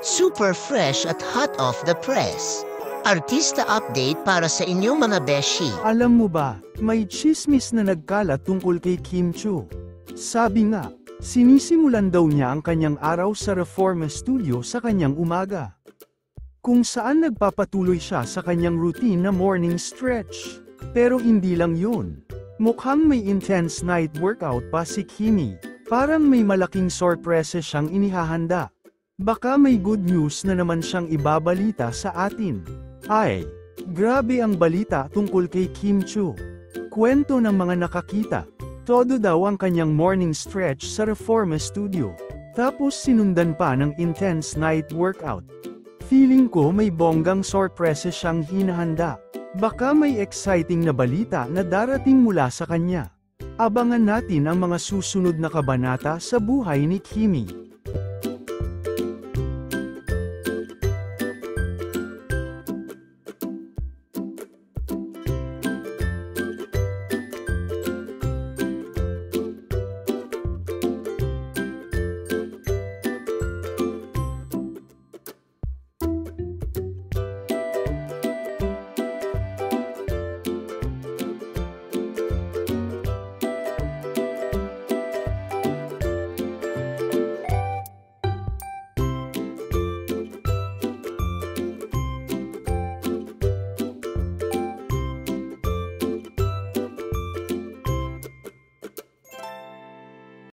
Super fresh at hot off the press. Artista update para sa inyong mga beshi. Alam mo ba, may chismis na nagkalat tungkol kay Kim Chiu. Sabi nga, sinisimulan daw niya ang kanyang araw sa Reforma Studio sa kanyang umaga, kung saan nagpapatuloy siya sa kanyang routine na morning stretch. Pero hindi lang yun. Mukhang may intense night workout pa si Kimi. Parang may malaking sorpresa siyang inihahanda. Baka may good news na naman siyang ibabalita sa atin. Ay, grabe ang balita tungkol kay Kim Chiu. Kwento ng mga nakakita. Todo daw ang kanyang morning stretch sa Reforma Studio. Tapos sinundan pa ng intense night workout. Feeling ko may bonggang sorpresa siyang hinahanda. Baka may exciting na balita na darating mula sa kanya. Abangan natin ang mga susunod na kabanata sa buhay ni Kimi.